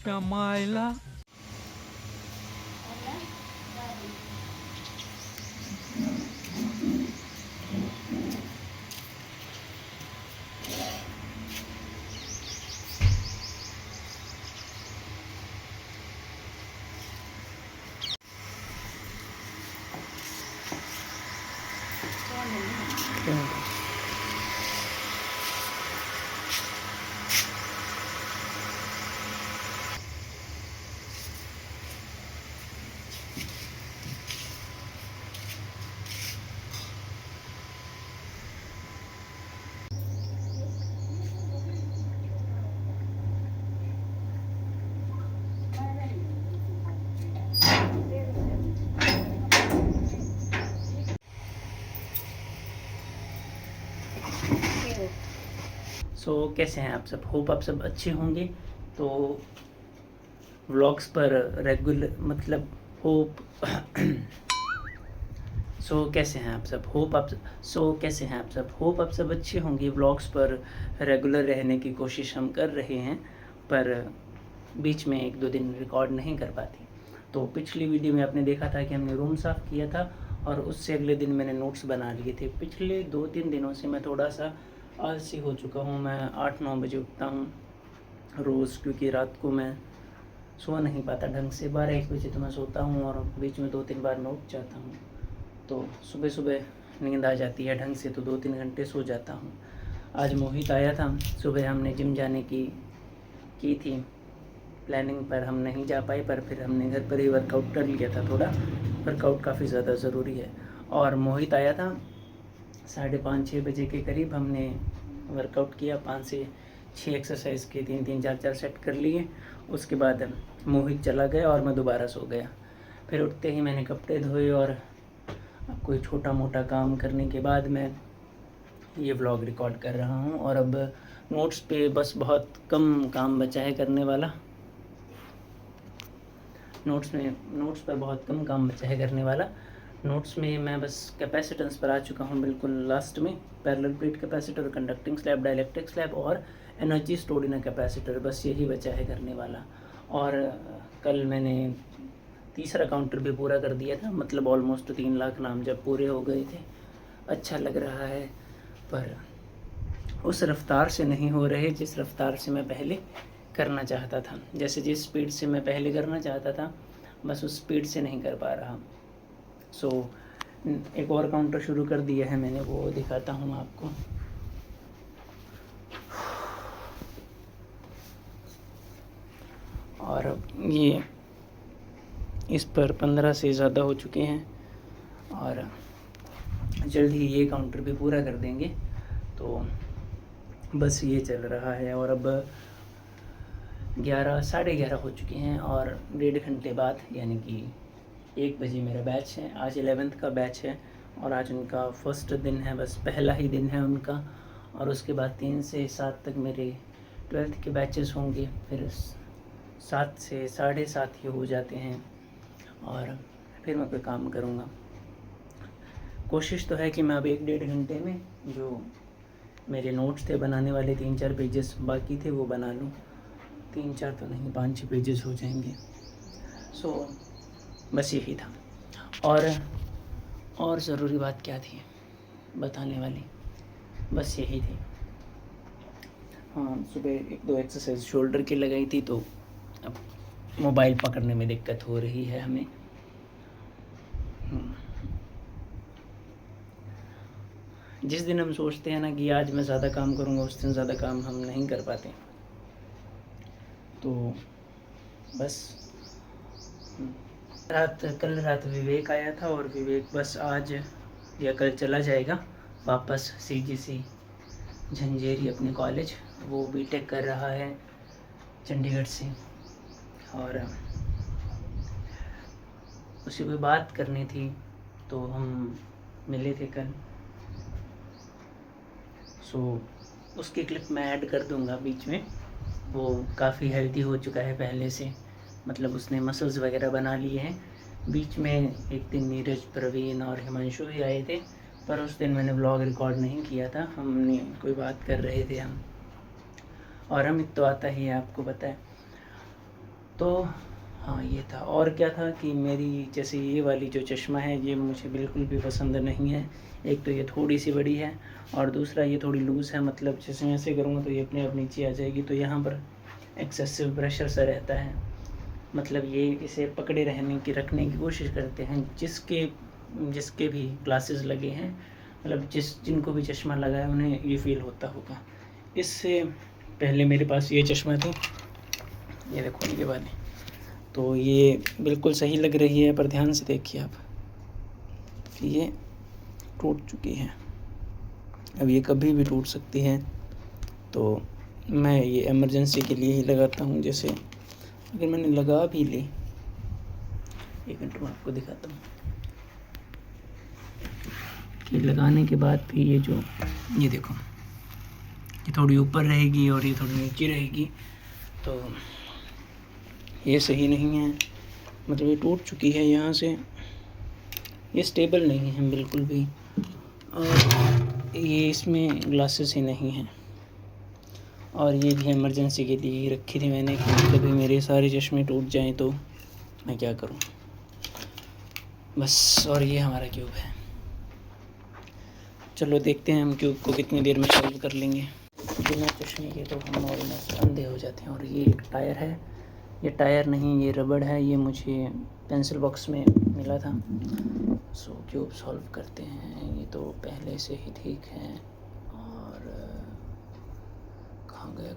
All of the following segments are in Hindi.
आईच्या मायला. कैसे हैं आप सब? होप आप सब अच्छे होंगे। तो व्लॉग्स पर रेगुलर मतलब होप कैसे हैं आप सब? कैसे हैं आप सब? होप आप सब अच्छे होंगे। व्लॉग्स पर रेगुलर रहने की कोशिश हम कर रहे हैं, पर बीच में 1-2 दिन रिकॉर्ड नहीं कर पाते। तो पिछली वीडियो में आपने देखा था कि हमने रूम साफ़ किया था और उससे अगले दिन मैंने नोट्स बना लिए थे। पिछले 2-3 दिनों से मैं थोड़ा सा आलसी हो चुका हूँ। मैं 8-9 बजे उठता हूँ रोज़, क्योंकि रात को मैं सो नहीं पाता ढंग से। 12-1 बजे तो मैं सोता हूँ और बीच में 2-3 बार मैं उठ जाता हूँ। तो सुबह सुबह नींद आ जाती है ढंग से, तो 2-3 घंटे सो जाता हूँ। आज मोहित आया था, सुबह हमने जिम जाने की थी प्लानिंग, पर हम नहीं जा पाए। पर फिर हमने घर पर ही वर्कआउट कर लिया था। थोड़ा वर्कआउट काफ़ी ज़्यादा ज़रूरी है। और मोहित आया था 5:30-6 बजे के करीब। हमने वर्कआउट किया, 5 से 6 एक्सरसाइज के 3-3 4-4 सेट कर लिए। उसके बाद मोहित चला गया और मैं दोबारा सो गया। फिर उठते ही मैंने कपड़े धोए और कोई छोटा मोटा काम करने के बाद मैं ये व्लॉग रिकॉर्ड कर रहा हूँ। और अब नोट्स पे बस बहुत कम काम बचा है करने वाला। नोट्स पर बहुत कम काम बचा है करने वाला। नोट्स में मैं बस कैपेसिटेंस पर आ चुका हूँ बिल्कुल लास्ट में। Parallel plate capacitor, conducting slab, dielectric slab और energy stored in a capacitor, बस यही बचा है करने वाला। और कल मैंने तीसरा काउंटर भी पूरा कर दिया था, मतलब ऑलमोस्ट 3 लाख नाम जब पूरे हो गए थे। अच्छा लग रहा है, पर उस रफ्तार से नहीं हो रहे जिस रफ्तार से मैं पहले करना चाहता था। जैसे जिस स्पीड से मैं पहले करना चाहता था, बस उस स्पीड से नहीं कर पा रहा। एक और काउंटर शुरू कर दिया है मैंने, वो दिखाता हूँ आपको। और ये इस पर 15 से ज़्यादा हो चुके हैं और जल्द ही ये काउंटर भी पूरा कर देंगे। तो बस ये चल रहा है। और अब 11 साढ़े 11 हो चुके हैं और 1.5 घंटे बाद यानी कि 1 बजे मेरा बैच है। आज 11th का बैच है और आज उनका फर्स्ट दिन है, बस पहला ही दिन है उनका। और उसके बाद 3 से 7 तक मेरे 12th के बैचेस होंगे। फिर 7 से 7:30 ही हो जाते हैं और फिर मैं कोई काम करूँगा। कोशिश तो है कि मैं अब 1-1.5 घंटे में जो मेरे नोट्स थे बनाने वाले 3-4 पेजेस बाकी थे वो बना लूँ। 3-4 तो नहीं, 5-6 पेजेस हो जाएंगे। बस यही था। और ज़रूरी बात क्या थी बताने वाली? बस यही थी। हाँ, सुबह 1-2 एक्सरसाइज शोल्डर की लगाई थी, तो अब मोबाइल पकड़ने में दिक्कत हो रही है हमें। जिस दिन हम सोचते हैं ना कि आज मैं ज़्यादा काम करूँगा, उस दिन ज़्यादा काम हम नहीं कर पाते। तो बस कल रात विवेक आया था और विवेक बस आज या कल चला जाएगा वापस CGC झंझेरी अपने कॉलेज। वो बीटेक कर रहा है चंडीगढ़ से और उसी को बात करनी थी, तो हम मिले थे कल। उसकी क्लिप मैं ऐड कर दूंगा बीच में। वो काफ़ी हेल्दी हो चुका है पहले से, मतलब उसने मसल्स वगैरह बना लिए हैं। बीच में एक दिन नीरज, प्रवीण और हिमांशु भी आए थे, पर उस दिन मैंने व्लॉग रिकॉर्ड नहीं किया था। हमने कोई बात कर रहे थे हम, और अमित तो आता ही है, आपको पता है। तो हाँ ये था। और क्या था कि मेरी जैसे ये वाली जो चश्मा है ये मुझे बिल्कुल भी पसंद नहीं है। एक तो ये थोड़ी सी बड़ी है और दूसरा ये थोड़ी लूज़ है, मतलब जैसे मैं ऐसे करूँगा तो ये अपने आप नीचे आ जाएगी, तो यहाँ पर एक्सेसिव प्रेशर सा रहता है। मतलब ये इसे पकड़े रखने की कोशिश करते हैं जिसके जिसके भी ग्लासेस लगे हैं, मतलब जिनको भी चश्मा लगा है उन्हें ये फ़ील होता होगा। इससे पहले मेरे पास ये चश्मा थी, ये देखो ये वाली, तो ये बिल्कुल सही लग रही है, पर ध्यान से देखिए आप कि ये टूट चुकी है। अब ये कभी भी टूट सकती है, तो मैं ये इमरजेंसी के लिए ही लगाता हूँ। जैसे अगर मैंने लगा भी ली, एक मिनट में आपको दिखाता हूँ कि लगाने के बाद भी ये देखो, ये थोड़ी ऊपर रहेगी और ये थोड़ी नीचे रहेगी, तो ये सही नहीं है। मतलब ये टूट चुकी है यहाँ से, ये स्टेबल नहीं है बिल्कुल भी, और ये इसमें ग्लासेस ही नहीं हैं। और ये भी इमरजेंसी के लिए ही रखी थी मैंने कि कभी मेरे सारे चश्मे टूट जाएं तो मैं क्या करूं, बस। और ये हमारा क्यूब है। चलो देखते हैं हम क्यूब को कितनी देर में सॉल्व कर लेंगे। बिना चश्मे के तो हम ऑलमोस्ट अंधे हो जाते हैं। और ये एक टायर है, ये टायर नहीं ये रबड़ है, ये मुझे पेंसिल बॉक्स में मिला था। सो क्यूब सॉल्व करते हैं। ये तो पहले से ही ठीक है, और कहाँ गया।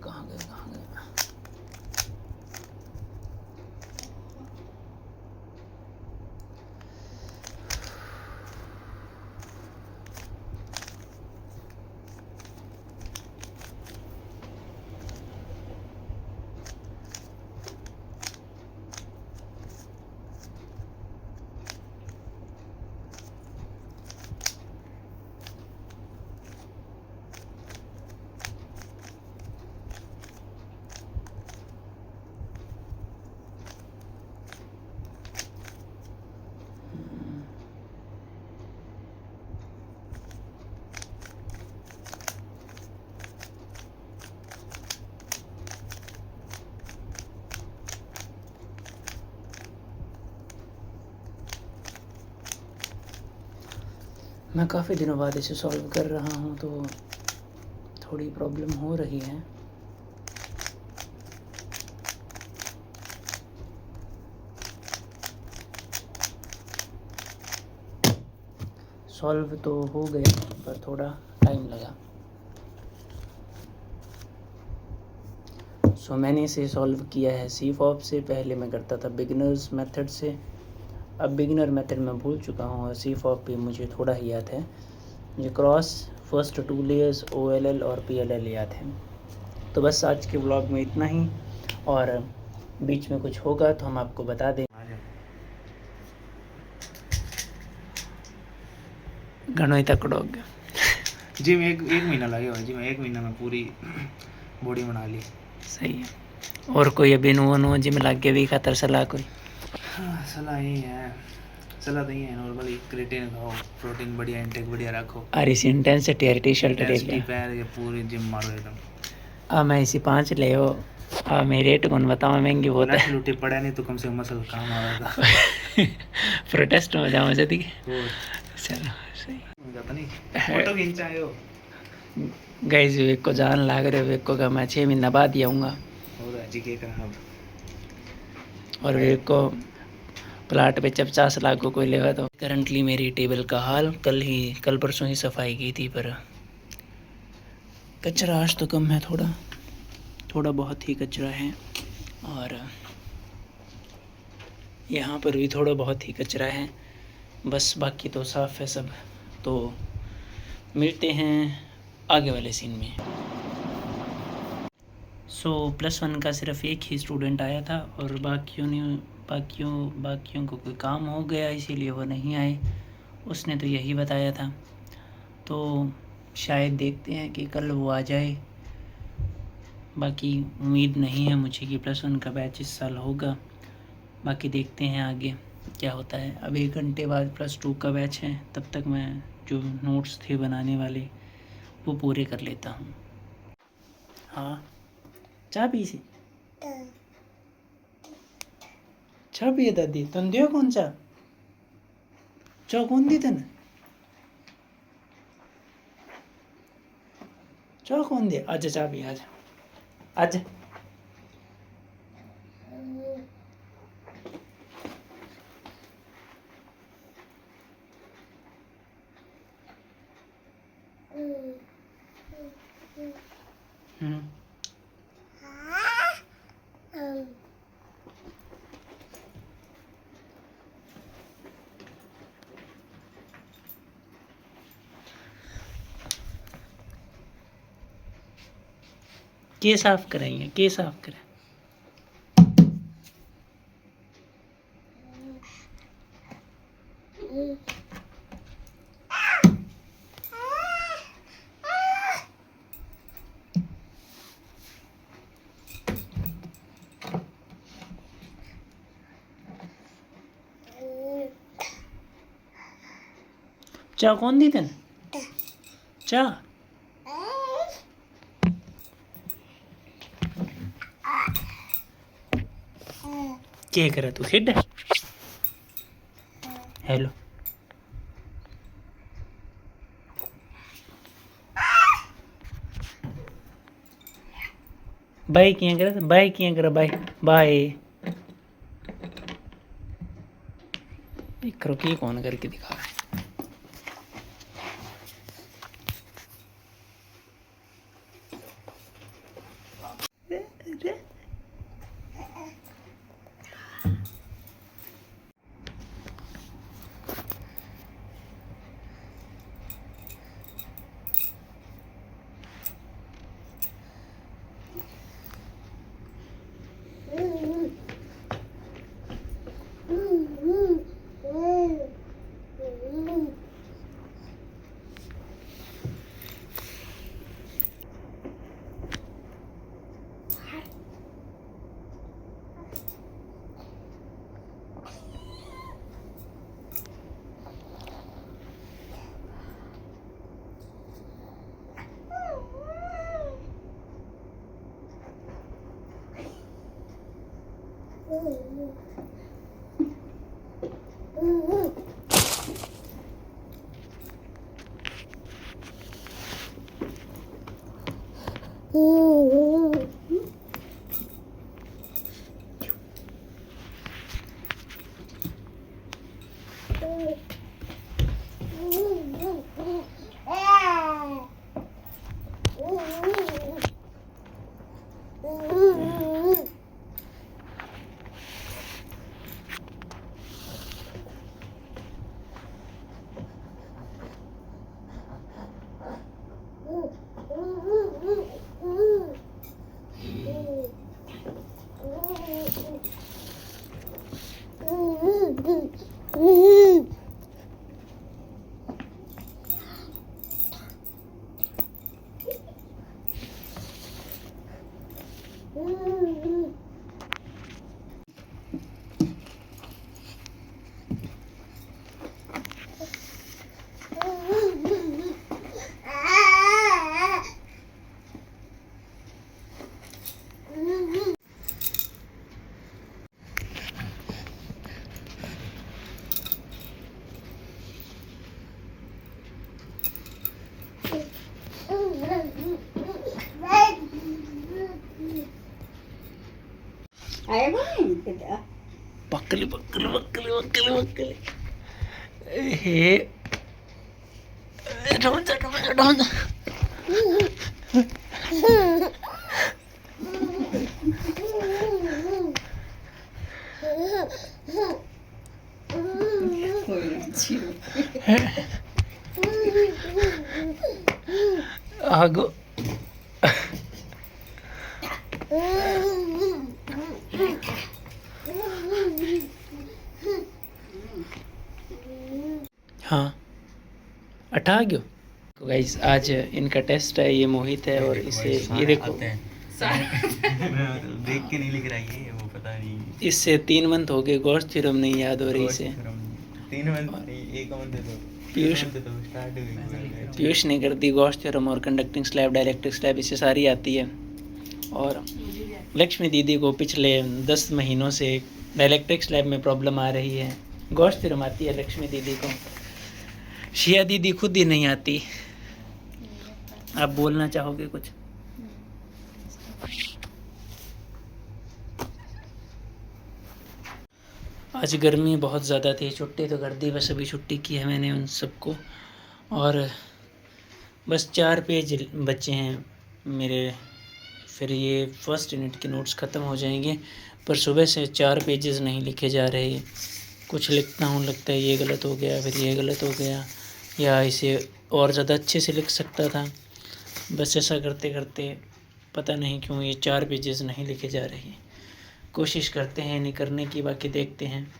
मैं काफ़ी दिनों बाद इसे सॉल्व कर रहा हूँ, तो थोड़ी प्रॉब्लम हो रही है। सॉल्व तो हो गया पर थोड़ा टाइम लगा। सो मैंने इसे सॉल्व किया है C-FOB से। पहले मैं करता था बिगिनर्स मेथड से, अब बिगिनर मेथड मैं भूल चुका हूँ, और C-FOB भी मुझे थोड़ा ही याद है। मुझे क्रॉस, फर्स्ट 2 लेयर्स, OLL और PLL याद है। तो बस आज के व्लॉग में इतना ही, और बीच में कुछ होगा तो हम आपको बता दें। घणो ही तकड़ो जिम एक महीना लगे भाई, जिम 1 महीना में पूरी बॉडी बना ली। सही है। और कोई अभी नो जिम लग के भी खातर सलाह कोई? हाँ, सलाह यही है, सलाह तो यही है नॉर्मली क्रिएटिन खाओ, प्रोटीन बढ़िया इंटेक बढ़िया रखो, और इसी इंटेंसिटी यार टी-शर्ट देख लिया पैर ये पूरी जिम मारो एकदम। मैं इसी 5 ले हो, मैं रेट कौन बताऊँ, महंगी बहुत है। लूटे पड़ा नहीं तो कम से कम मसल काम आ रहा था। प्रोटेस्ट में जाऊँ जल्दी। चलो सही पता नहीं फोटो खींचा है हो गाइस, वेक को जान लाग रहे, वेक को का मैं 6 महीना बाद ही आऊँगा, और वेक को प्लाट पे 50 लाख को कोई लेगा। तो करंटली मेरी टेबल का हाल, कल परसों ही सफाई की थी, पर कचरा आज तो कम है, थोड़ा बहुत ही कचरा है, और यहाँ पर भी थोड़ा बहुत ही कचरा है, बस बाकी तो साफ़ है सब। तो मिलते हैं आगे वाले सीन में। सो +1 का सिर्फ एक ही स्टूडेंट आया था, और बाकियों को कोई काम हो गया इसीलिए वो नहीं आए। उसने तो यही बताया था, तो शायद देखते हैं कि कल वो आ जाए। बाकी उम्मीद नहीं है मुझे कि +1 का बैच इस साल होगा, बाकी देखते हैं आगे क्या होता है। अब 1 घंटे बाद +2 का बैच है, तब तक मैं जो नोट्स थे बनाने वाले वो पूरे कर लेता हूँ। हाँ, चाय पी सी चाह पिए दादी तन दियो कौन सा चाह कौन दी तन चाह कौन दे आज चाह पी आज आज के साफ कराइए के साफ करें चाह कौन दी तेन चाह क्या करा तू खेड हेलो बाय किया करा बाय किया करा बाय बाय करो कि कौन करके दिखा रहा है बकली बकली बकली बकली बकली हे ढोंजा आगो हाँ अठा गयो तो गाइस आज इनका टेस्ट है। ये मोहित है और इसे ये देखो देख के नहीं लिख रहा है वो पता नहीं इससे 3 मंथ हो गए गोश्त थ्योरम नहीं याद हो रही इसे 3 मंथ एक मंथ तो पीयूष स्टार्ट हुई पीयूष नहीं करती गोश्त थ्योरम और कंडक्टिंग स्लैब डायरेक्ट्रिक स्लैब इसे सारी आती है। और लक्ष्मी दीदी को पिछले 10 महीनों से डायलैक्ट्रिक्स लैब में प्रॉब्लम आ रही है। गोश्त फिर आती है लक्ष्मी दीदी को, शिया दीदी खुद ही नहीं आती। आप बोलना चाहोगे कुछ? आज गर्मी बहुत ज़्यादा थी, छुट्टी तो कर दी, बस अभी छुट्टी की है मैंने उन सबको। और बस 4 पेज बचे हैं मेरे, फिर ये फर्स्ट यूनिट के नोट्स ख़त्म हो जाएंगे। पर सुबह से 4 पेजेस नहीं लिखे जा रहे। कुछ लिखता हूँ, लगता है ये गलत हो गया, फिर ये गलत हो गया, या इसे और ज़्यादा अच्छे से लिख सकता था। बस ऐसा करते करते पता नहीं क्यों ये 4 पेजेस नहीं लिखे जा रहे। कोशिश करते हैं नहीं करने की, बाकी देखते हैं।